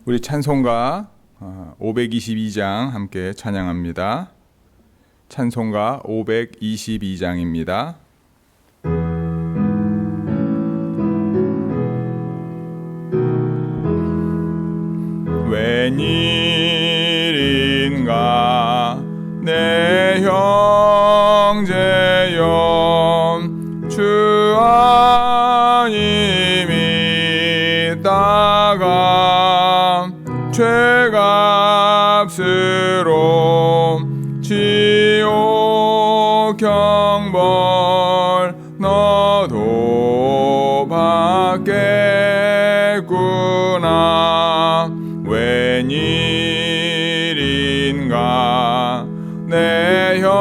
우리 찬송가 522장 함께 찬양합니다. 찬송가 522장입니다. 웬일인가 내 형제여 주 안님이 따가 죄값으로 지옥 경벌 너도 받겠구나. 웬일인가 내 형제여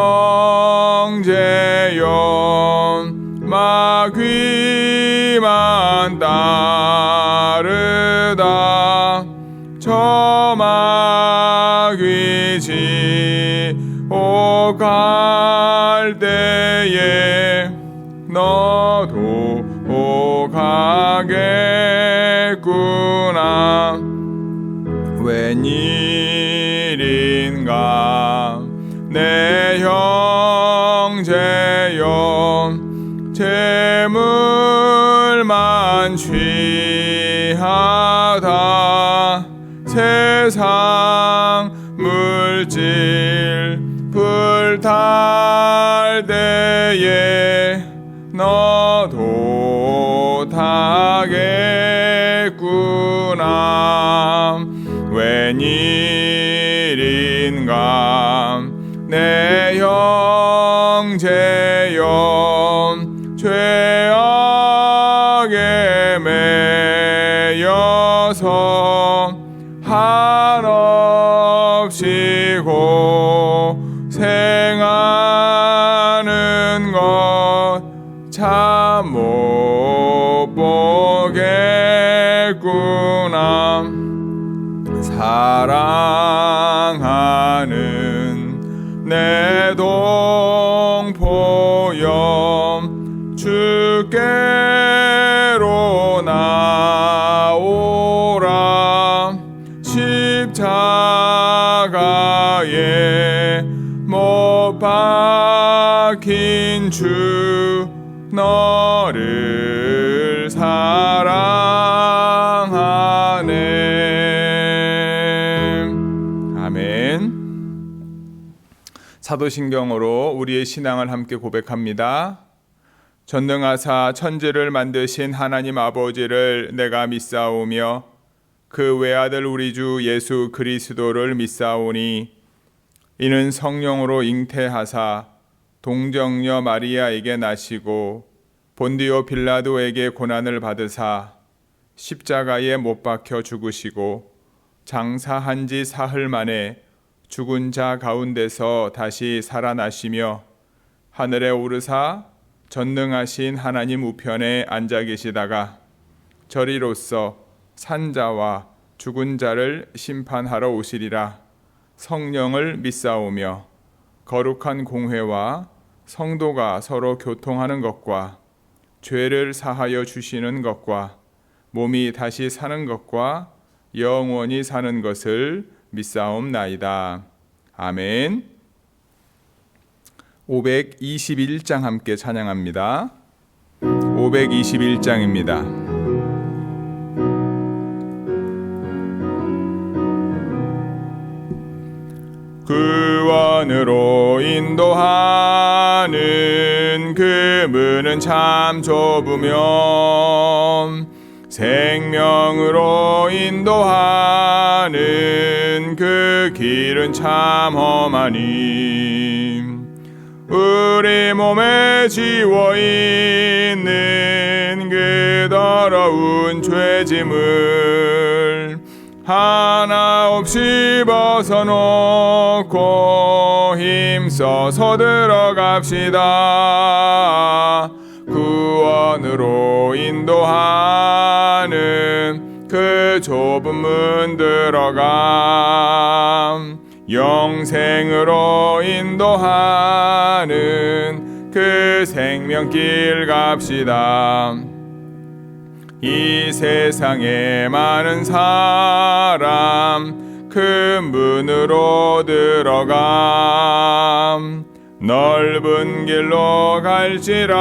마귀만 따르다 저 마귀 지옥 갈 때에 너도 가겠구나. 웬일인가 내 형제여 재물만 취하다 세상 물질 불탈 때에 너도 타겠구나. 웬일인가 내 형제여 죄악에 매여서 한없이 고생하는 것 참 못 보겠구나. 사랑하는 내 동포여 주께로 나오라. 십자가에 못 박힌 주 너를 사랑하네. 아멘. 사도신경으로 우리의 신앙을 함께 고백합니다. 전능하사 천지를 만드신 하나님 아버지를 내가 믿사오며 그 외아들 우리 주 예수 그리스도를 믿사오니 이는 성령으로 잉태하사 동정녀 마리아에게 나시고 본디오 빌라도에게 고난을 받으사 십자가에 못 박혀 죽으시고 장사한 지 사흘 만에 죽은 자 가운데서 다시 살아나시며 하늘에 오르사 전능하신 하나님 우편에 앉아 계시다가 저리로서 산자와 죽은 자를 심판하러 오시리라. 성령을 믿사오며 거룩한 공회와 성도가 서로 교통하는 것과 죄를 사하여 주시는 것과 몸이 다시 사는 것과 영원히 사는 것을 믿사옵나이다. 아멘. 521장 함께 찬양합니다. 521장입니다. 구원으로 인도하는 그 문은 참 좁으며 생명으로 인도하는 그 길은 참 험하니 우리 몸에 지워있는 그 더러운 죄짐을 하나 없이 벗어놓고 힘써서 들어갑시다. 구원으로 인도하는 그 좁은 문 들어감 영생으로 인도하는 그 생명길 갑시다. 이 세상에 많은 사람 그 문으로 들어감. 넓은 길로 갈지라도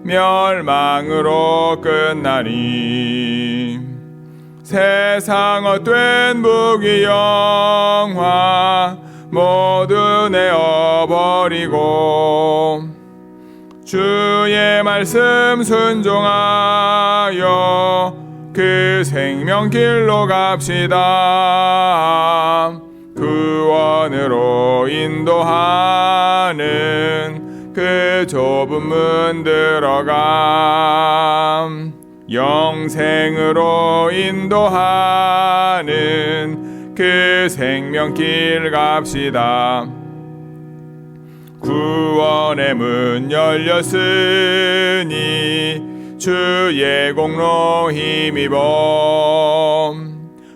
멸망으로 끝나니. 세상 헛된 부귀영화 모두 내어버리고 주의 말씀 순종하여 그 생명길로 갑시다. 구원으로 인도하는 그 좁은 문 들어감. 영생으로 인도하는 그 생명길 갑시다. 구원의 문 열렸으니 주의 공로 힘입어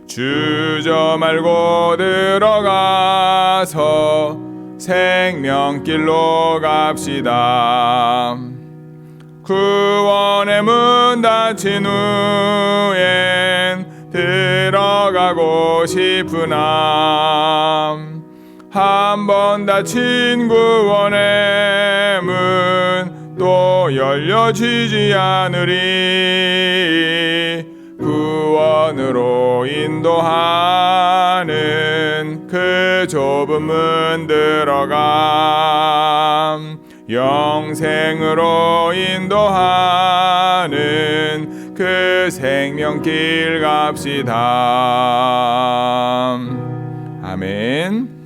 주저 말고 들어가서 생명길로 갑시다. 구원의 문 닫힌 후엔 들어가고 싶으나 한 번 닫힌 구원의 문 또 열려지지 않으리. 구원으로 인도하는 그 좁은 문 들어감. 영생으로 인도하는 그 생명길 갑시다. 아멘.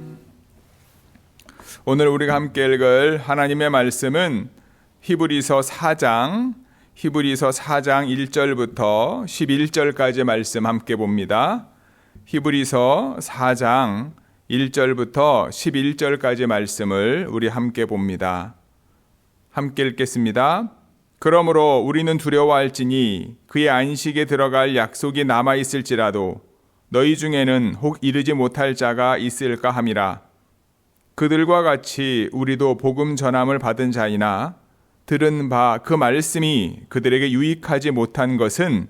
오늘 우리가 함께 읽을 하나님의 말씀은 히브리서 4장 1절부터 11절까지 말씀 함께 봅니다. 히브리서 4장 1절부터 11절까지 말씀을 우리 함께 봅니다. 함께 읽겠습니다. 그러므로 우리는 두려워할지니 그의 안식에 들어갈 약속이 남아있을지라도 너희 중에는 혹 이르지 못할 자가 있을까 함이라. 그들과 같이 우리도 복음 전함을 받은 자이나 들은 바 그 말씀이 그들에게 유익하지 못한 것은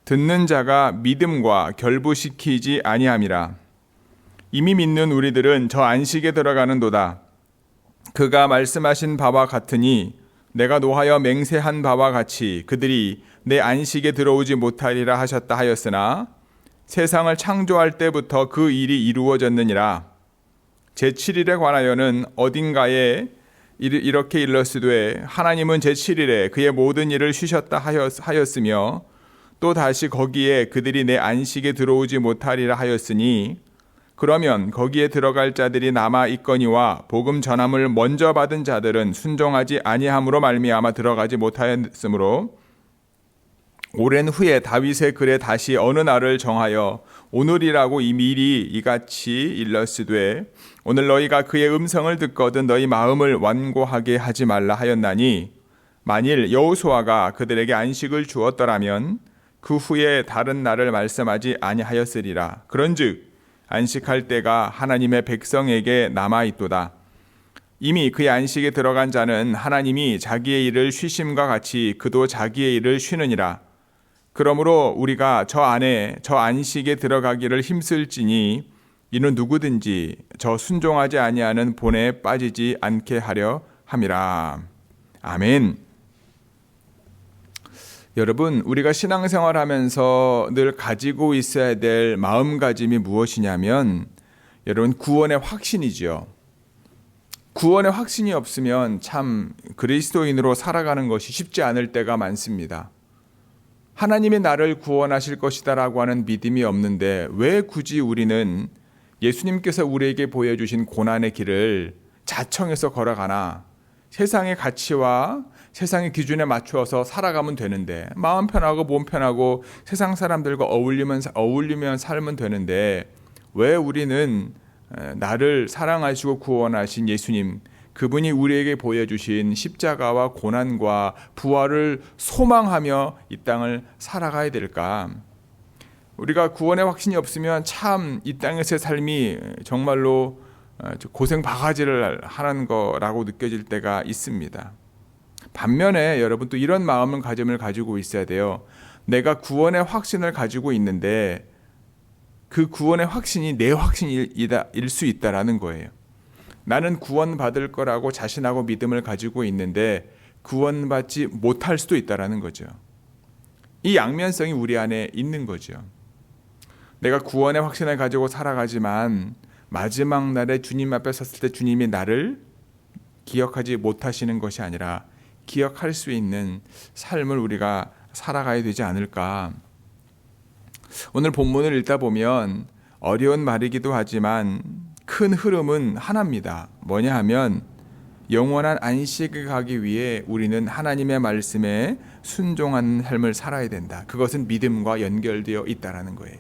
듣는 자가 믿음과 결부시키지 아니함이라. 이미 믿는 우리들은 저 안식에 들어가는도다. 그가 말씀하신 바와 같으니 내가 노하여 맹세한 바와 같이 그들이 내 안식에 들어오지 못하리라 하셨다 하였으나 세상을 창조할 때부터 그 일이 이루어졌느니라. 제7일에 관하여는 어딘가에 이렇게 일렀으되 하나님은 제7일에 그의 모든 일을 쉬셨다 하였으며 또 다시 거기에 그들이 내 안식에 들어오지 못하리라 하였으니 그러면 거기에 들어갈 자들이 남아 있거니와 복음 전함을 먼저 받은 자들은 순종하지 아니함으로 말미암아 들어가지 못하였으므로 오랜 후에 다윗의 글에 다시 어느 날을 정하여 오늘이라고 미리 이같이 일렀으되 오늘 너희가 그의 음성을 듣거든 너희 마음을 완고하게 하지 말라 하였나니 만일 여호수아가 그들에게 안식을 주었더라면 그 후에 다른 날을 말씀하지 아니하였으리라. 그런즉 안식할 때가 하나님의 백성에게 남아있도다. 이미 그의 안식에 들어간 자는 하나님이 자기의 일을 쉬심과 같이 그도 자기의 일을 쉬느니라. 그러므로 우리가 저 안식에 들어가기를 힘쓸지니 이는 누구든지 저 순종하지 아니하는 본에 빠지지 않게 하려 함이라. 아멘. 여러분, 우리가 신앙생활하면서 늘 가지고 있어야 될 마음가짐이 무엇이냐면 여러분 구원의 확신이지요. 구원의 확신이 없으면 참 그리스도인으로 살아가는 것이 쉽지 않을 때가 많습니다. 하나님이 나를 구원하실 것이다라고 하는 믿음이 없는데 왜 굳이 우리는 예수님께서 우리에게 보여주신 고난의 길을 자청해서 걸어가나? 세상의 가치와 세상의 기준에 맞추어서 살아가면 되는데 마음 편하고 몸 편하고 세상 사람들과 어울리면 살면 되는데 왜 우리는 나를 사랑하시고 구원하신 예수님, 그분이 우리에게 보여주신 십자가와 고난과 부활을 소망하며 이 땅을 살아가야 될까? 우리가 구원의 확신이 없으면 참 이 땅에서의 삶이 정말로 고생 바가지를 하는 거라고 느껴질 때가 있습니다. 반면에 여러분 또 이런 마음을 가지고 있어야 돼요. 내가 구원의 확신을 가지고 있는데 그 구원의 확신이 내 확신일 수 있다라는 거예요. 나는 구원받을 거라고 자신하고 믿음을 가지고 있는데 구원받지 못할 수도 있다라는 거죠. 이 양면성이 우리 안에 있는 거죠. 내가 구원의 확신을 가지고 살아가지만 마지막 날에 주님 앞에 섰을 때 주님이 나를 기억하지 못하시는 것이 아니라 기억할 수 있는 삶을 우리가 살아가야 되지 않을까. 오늘 본문을 읽다 보면 어려운 말이기도 하지만 큰 흐름은 하나입니다. 뭐냐 하면 영원한 안식에 가기 위해 우리는 하나님의 말씀에 순종하는 삶을 살아야 된다. 그것은 믿음과 연결되어 있다라는 거예요.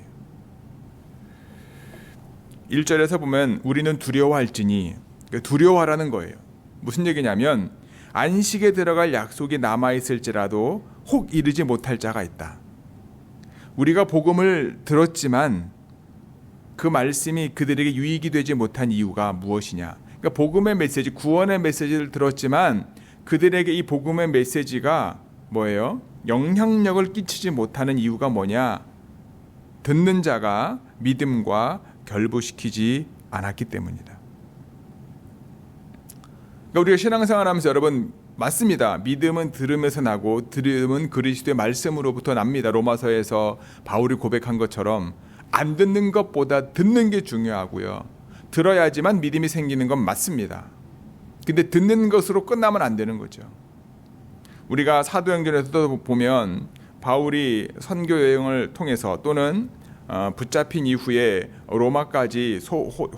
1절에서 보면 우리는 두려워할지니, 두려워하라는 거예요. 무슨 얘기냐면 안식에 들어갈 약속이 남아있을지라도 혹 이르지 못할 자가 있다. 우리가 복음을 들었지만 그 말씀이 그들에게 유익이 되지 못한 이유가 무엇이냐. 그러니까 복음의 메시지, 구원의 메시지를 들었지만 그들에게 이 복음의 메시지가 뭐예요? 영향력을 끼치지 못하는 이유가 뭐냐? 듣는 자가 믿음과 결부시키지 않았기 때문이다. 그러니까 우리가 신앙생활하면서 여러분 맞습니다. 믿음은 들으면서 나고 들음은 그리스도의 말씀으로부터 납니다. 로마서에서 바울이 고백한 것처럼 안 듣는 것보다 듣는 게 중요하고요. 들어야지만 믿음이 생기는 건 맞습니다. 근데 듣는 것으로 끝나면 안 되는 거죠. 우리가 사도행전에서도 보면 바울이 선교 여행을 통해서 또는 붙잡힌 이후에 로마까지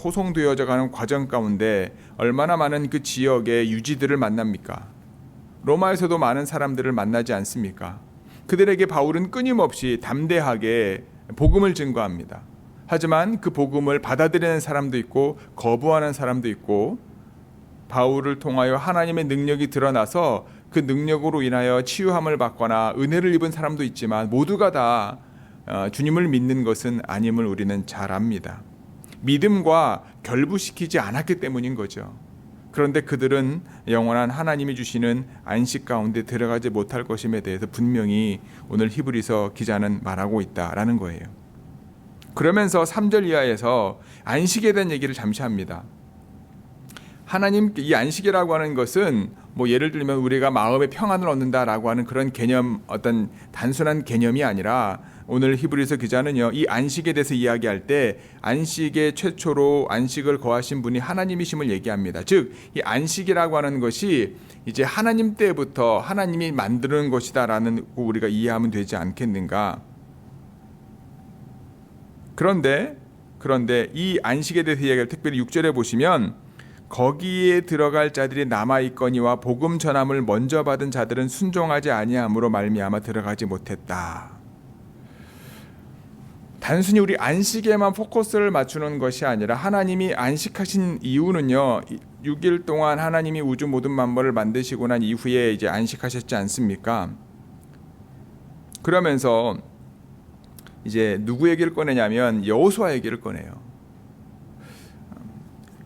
호송되어져 가는 과정 가운데 얼마나 많은 그 지역의 유지들을 만납니까? 로마에서도 많은 사람들을 만나지 않습니까? 그들에게 바울은 끊임없이 담대하게 복음을 증거합니다. 하지만 그 복음을 받아들이는 사람도 있고 거부하는 사람도 있고 바울을 통하여 하나님의 능력이 드러나서 그 능력으로 인하여 치유함을 받거나 은혜를 입은 사람도 있지만 모두가 다 주님을 믿는 것은 아님을 우리는 잘 압니다. 믿음과 결부시키지 않았기 때문인 거죠. 그런데 그들은 영원한 하나님이 주시는 안식 가운데 들어가지 못할 것임에 대해서 분명히 오늘 히브리서 기자는 말하고 있다라는 거예요. 그러면서 3절 이하에서 안식에 대한 얘기를 잠시 합니다. 하나님 이 안식이라고 하는 것은 뭐 예를 들면 우리가 마음의 평안을 얻는다라고 하는 그런 개념, 어떤 단순한 개념이 아니라 오늘 히브리서 기자는요, 이 안식에 대해서 이야기할 때 안식의 최초로 안식을 거하신 분이 하나님이심을 얘기합니다. 즉, 이 안식이라고 하는 것이 이제 하나님 때부터 하나님이 만드는 것이다라는 우리가 이해하면 되지 않겠는가? 그런데 이 안식에 대해서 이야기할 특별히 6절에 보시면 거기에 들어갈 자들이 남아있거니와 복음 전함을 먼저 받은 자들은 순종하지 아니함으로 말미암아 들어가지 못했다. 단순히 우리 안식에만 포커스를 맞추는 것이 아니라 하나님이 안식하신 이유는요, 6일 동안 하나님이 우주 모든 만물을 만드시고 난 이후에 이제 안식하셨지 않습니까? 그러면서 이제 누구 얘기를 꺼내냐면 여호수아 얘기를 꺼내요.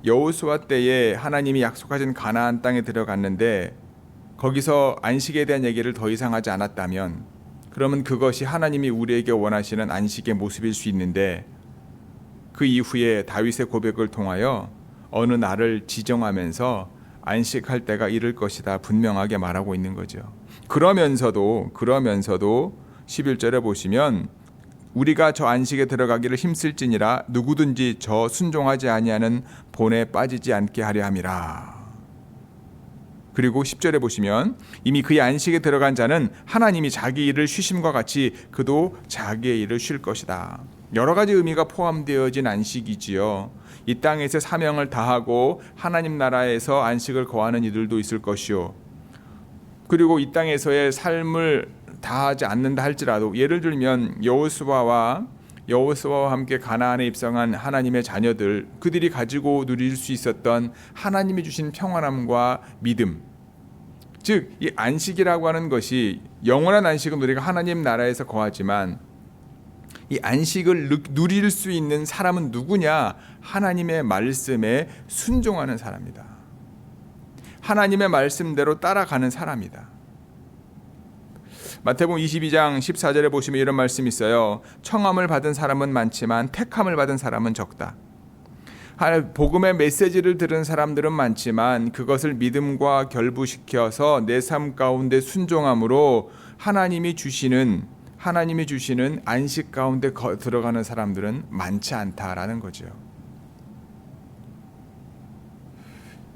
여호수아 때에 하나님이 약속하신 가나안 땅에 들어갔는데 거기서 안식에 대한 얘기를 더 이상 하지 않았다면 그러면 그것이 하나님이 우리에게 원하시는 안식의 모습일 수 있는데 그 이후에 다윗의 고백을 통하여 어느 날을 지정하면서 안식할 때가 이를 것이다 분명하게 말하고 있는 거죠. 그러면서도 11절에 보시면 우리가 저 안식에 들어가기를 힘쓸지니라 누구든지 저 순종하지 아니하는 본에 빠지지 않게 하려 함이라. 그리고 10절에 보시면 이미 그의 안식에 들어간 자는 하나님이 자기 일을 쉬심과 같이 그도 자기의 일을 쉴 것이다. 여러 가지 의미가 포함되어진 안식이지요. 이 땅에서 사명을 다하고 하나님 나라에서 안식을 거하는 이들도 있을 것이요. 그리고 이 땅에서의 삶을 다하지 않는다 할지라도 예를 들면 여호수아와 함께 가나안에 입성한 하나님의 자녀들, 그들이 가지고 누릴 수 있었던 하나님이 주신 평안함과 믿음, 즉 이 안식이라고 하는 것이 영원한 안식은 우리가 하나님 나라에서 거하지만 이 안식을 누릴 수 있는 사람은 누구냐? 하나님의 말씀에 순종하는 사람이다. 하나님의 말씀대로 따라가는 사람이다. 마태복음 22장 14절에 보시면 이런 말씀이 있어요. 청함을 받은 사람은 많지만 택함을 받은 사람은 적다. 복음의 메시지를 들은 사람들은 많지만 그것을 믿음과 결부시켜서 내 삶 가운데 순종함으로 하나님이 주시는 안식 가운데 들어가는 사람들은 많지 않다라는 거죠.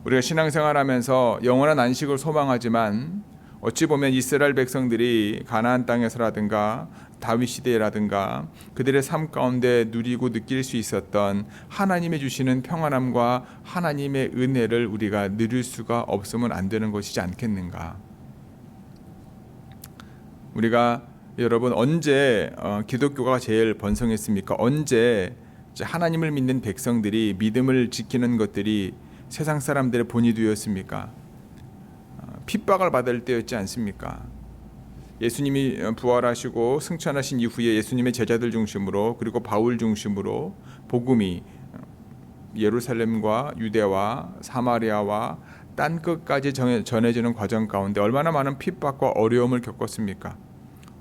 우리가 신앙생활하면서 영원한 안식을 소망하지만 어찌 보면 이스라엘 백성들이 가나안 땅에서라든가 다윗 시대라든가 그들의 삶 가운데 누리고 느낄 수 있었던 하나님이 주시는 평안함과 하나님의 은혜를 우리가 누릴 수가 없으면 안 되는 것이지 않겠는가. 우리가 여러분 언제 기독교가 제일 번성했습니까? 언제 하나님을 믿는 백성들이 믿음을 지키는 것들이 세상 사람들의 본이 되었습니까? 핍박을 받을 때였지 않습니까? 예수님이 부활하시고 승천하신 이후에 예수님의 제자들 중심으로 그리고 바울 중심으로 복음이 예루살렘과 유대와 사마리아와 딴 끝까지 전해지는 과정 가운데 얼마나 많은 핍박과 어려움을 겪었습니까?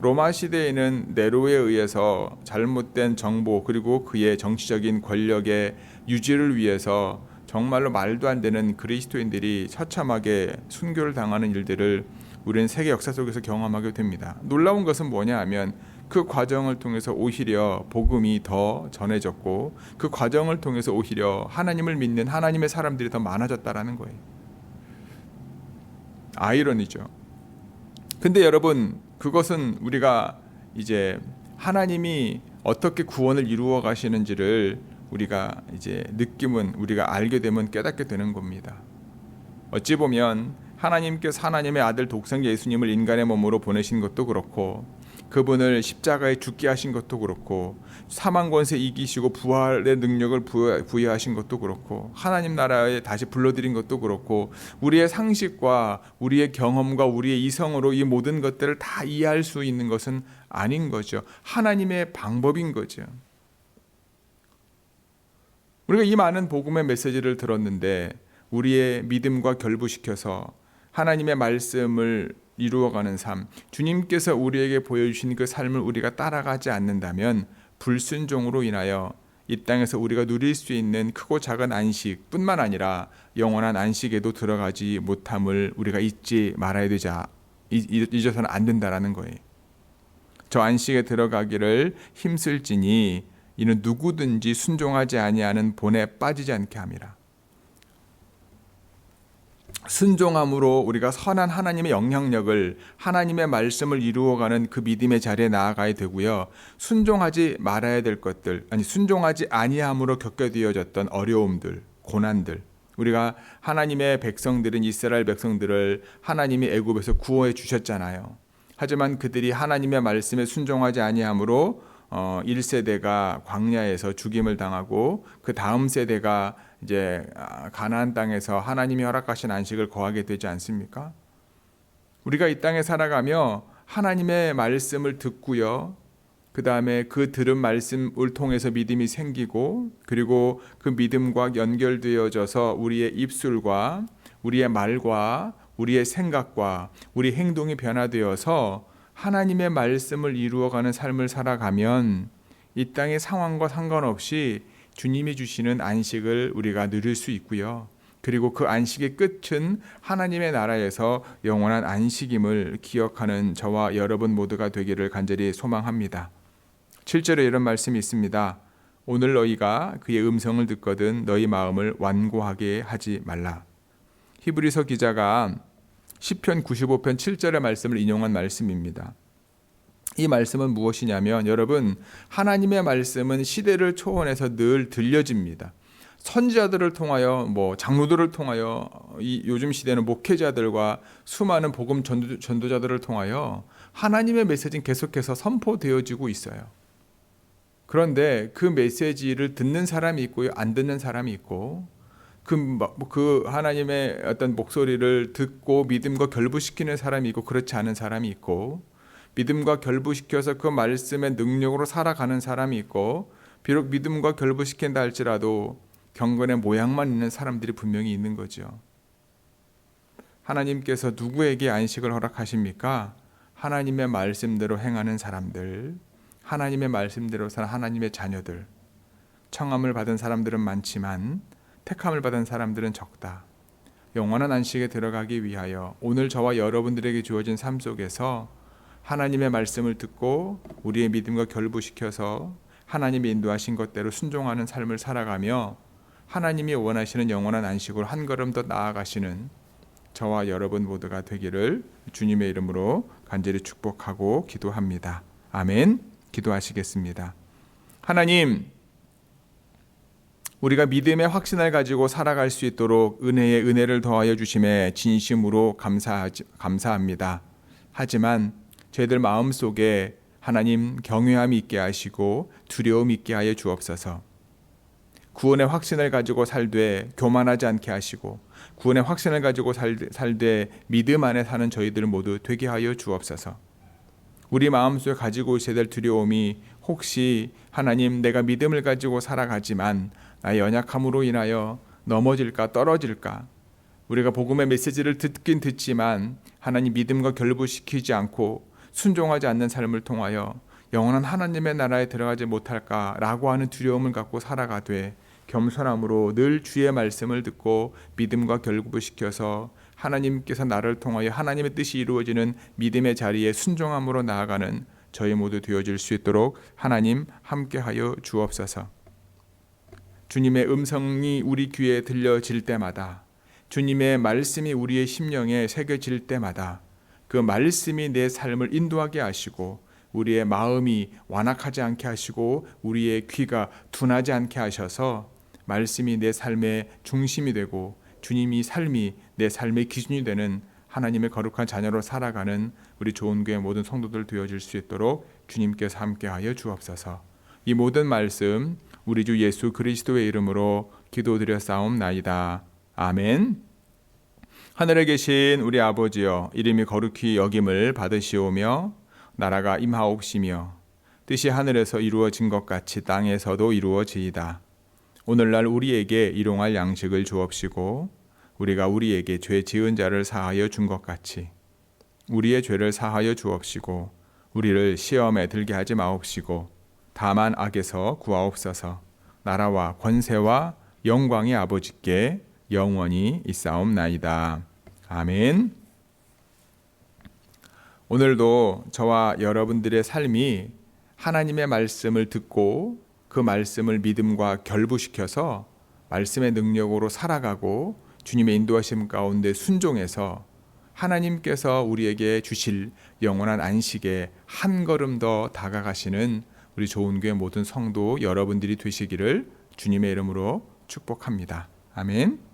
로마 시대에는 네로에 의해서 잘못된 정보 그리고 그의 정치적인 권력의 유지를 위해서 정말로 말도 안 되는 그리스도인들이 처참하게 순교를 당하는 일들을 우리는 세계 역사 속에서 경험하게 됩니다. 놀라운 것은 뭐냐 하면 그 과정을 통해서 오히려 복음이 더 전해졌고 그 과정을 통해서 오히려 하나님을 믿는 하나님의 사람들이 더 많아졌다라는 거예요. 아이러니죠. 근데 여러분 그것은 우리가 이제 하나님이 어떻게 구원을 이루어 가시는지를 우리가 이제 느끼면 우리가 알게 되면 깨닫게 되는 겁니다. 어찌 보면 하나님께서 하나님의 아들 독생자 예수님을 인간의 몸으로 보내신 것도 그렇고 그분을 십자가에 죽게 하신 것도 그렇고 사망 권세 이기시고 부활의 능력을 부여하신 것도 그렇고 하나님 나라에 다시 불러들인 것도 그렇고 우리의 상식과 우리의 경험과 우리의 이성으로 이 모든 것들을 다 이해할 수 있는 것은 아닌 거죠. 하나님의 방법인 거죠. 우리가 이 많은 복음의 메시지를 들었는데 우리의 믿음과 결부시켜서 하나님의 말씀을 이루어가는 삶, 주님께서 우리에게 보여주신 그 삶을 우리가 따라가지 않는다면 불순종으로 인하여 이 땅에서 우리가 누릴 수 있는 크고 작은 안식뿐만 아니라 영원한 안식에도 들어가지 못함을 우리가 잊지 말아야 잊어서는 안 된다라는 거예요. 저 안식에 들어가기를 힘쓸지니 이는 누구든지 순종하지 아니하는 본에 빠지지 않게 함이라. 순종함으로 우리가 선한 하나님의 영향력을 하나님의 말씀을 이루어가는 그 믿음의 자리에 나아가야 되고요. 순종하지 말아야 될 것들, 순종하지 아니함으로 겪게 되어졌던 어려움들, 고난들. 우리가 하나님의 백성들은 이스라엘 백성들을 하나님이 애굽에서 구원해 주셨잖아요. 하지만 그들이 하나님의 말씀에 순종하지 아니함으로 1세대가 광야에서 죽임을 당하고 그 다음 세대가 이제 가나안 땅에서 하나님이 허락하신 안식을 거하게 되지 않습니까? 우리가 이 땅에 살아가며 하나님의 말씀을 듣고요. 그 다음에 그 들은 말씀을 통해서 믿음이 생기고 그리고 그 믿음과 연결되어져서 우리의 입술과 우리의 말과 우리의 생각과 우리 행동이 변화되어서 하나님의 말씀을 이루어가는 삶을 살아가면 이 땅의 상황과 상관없이 주님이 주시는 안식을 우리가 누릴 수 있고요. 그리고 그 안식의 끝은 하나님의 나라에서 영원한 안식임을 기억하는 저와 여러분 모두가 되기를 간절히 소망합니다. 7절에 이런 말씀이 있습니다. 오늘 너희가 그의 음성을 듣거든 너희 마음을 완고하게 하지 말라. 히브리서 기자가 시편 95편 7절의 말씀을 인용한 말씀입니다. 이 말씀은 무엇이냐면 여러분 하나님의 말씀은 시대를 초월해서 늘 들려집니다. 선지자들을 통하여 장로들을 통하여 요즘 시대는 목회자들과 수많은 복음 전도자들을 통하여 하나님의 메시지는 계속해서 선포되어지고 있어요. 그런데 그 메시지를 듣는 사람이 있고요, 안 듣는 사람이 있고 그 하나님의 어떤 목소리를 듣고 믿음과 결부시키는 사람이 있고 그렇지 않은 사람이 있고 믿음과 결부시켜서 그 말씀의 능력으로 살아가는 사람이 있고 비록 믿음과 결부시킨다 할지라도 경건의 모양만 있는 사람들이 분명히 있는 거죠. 하나님께서 누구에게 안식을 허락하십니까? 하나님의 말씀대로 행하는 사람들, 하나님의 말씀대로 사는 하나님의 자녀들. 청함을 받은 사람들은 많지만 택함을 받은 사람들은 적다. 영원한 안식에 들어가기 위하여 오늘 저와 여러분들에게 주어진 삶 속에서 하나님의 말씀을 듣고 우리의 믿음과 결부시켜서 하나님이 인도하신 것대로 순종하는 삶을 살아가며 하나님이 원하시는 영원한 안식으로 한 걸음 더 나아가시는 저와 여러분 모두가 되기를 주님의 이름으로 간절히 축복하고 기도합니다. 아멘. 기도하시겠습니다. 하나님, 우리가 믿음의 확신을 가지고 살아갈 수 있도록 은혜에 은혜를 더하여 주심에 진심으로 감사합니다. 하지만 저희들 마음속에 하나님 경외함이 있게 하시고 두려움이 있게 하여 주옵소서. 구원의 확신을 가지고 살되 교만하지 않게 하시고 구원의 확신을 가지고 살되 믿음 안에 사는 저희들 모두 되게 하여 주옵소서. 우리 마음속에 가지고 있어야 될 두려움이 혹시 하나님 내가 믿음을 가지고 살아가지만 나의 연약함으로 인하여 넘어질까 떨어질까, 우리가 복음의 메시지를 듣긴 듣지만 하나님 믿음과 결부시키지 않고 순종하지 않는 삶을 통하여 영원한 하나님의 나라에 들어가지 못할까라고 하는 두려움을 갖고 살아가되 겸손함으로 늘 주의 말씀을 듣고 믿음과 결부시켜서 하나님께서 나를 통하여 하나님의 뜻이 이루어지는 믿음의 자리에 순종함으로 나아가는 저희 모두 되어질 수 있도록 하나님 함께하여 주옵소서. 주님의 음성이 우리 귀에 들려질 때마다, 주님의 말씀이 우리의 심령에 새겨질 때마다 그 말씀이 내 삶을 인도하게 하시고 우리의 마음이 완악하지 않게 하시고 우리의 귀가 둔하지 않게 하셔서 말씀이 내 삶의 중심이 되고 주님이 삶이 내 삶의 기준이 되는 하나님의 거룩한 자녀로 살아가는 우리 좋은 교회 모든 성도들 되어질 수 있도록 주님께서 함께하여 주옵소서. 이 모든 말씀 우리 주 예수 그리스도의 이름으로 기도드렸사옵나이다. 아멘. 하늘에 계신 우리 아버지여, 이름이 거룩히 여김을 받으시오며 나라가 임하옵시며 뜻이 하늘에서 이루어진 것 같이 땅에서도 이루어지이다. 오늘날 우리에게 일용할 양식을 주옵시고 우리가 우리에게 죄 지은 자를 사하여 준 것 같이 우리의 죄를 사하여 주옵시고 우리를 시험에 들게 하지 마옵시고 다만 악에서 구하옵소서. 나라와 권세와 영광의 아버지께 영원히 있사옵나이다. 아멘. 오늘도 저와 여러분들의 삶이 하나님의 말씀을 듣고 그 말씀을 믿음과 결부시켜서 말씀의 능력으로 살아가고 주님의 인도하심 가운데 순종해서 하나님께서 우리에게 주실 영원한 안식에 한 걸음 더 다가가시는 우리 좋은 교회 모든 성도 여러분들이 되시기를 주님의 이름으로 축복합니다. 아멘.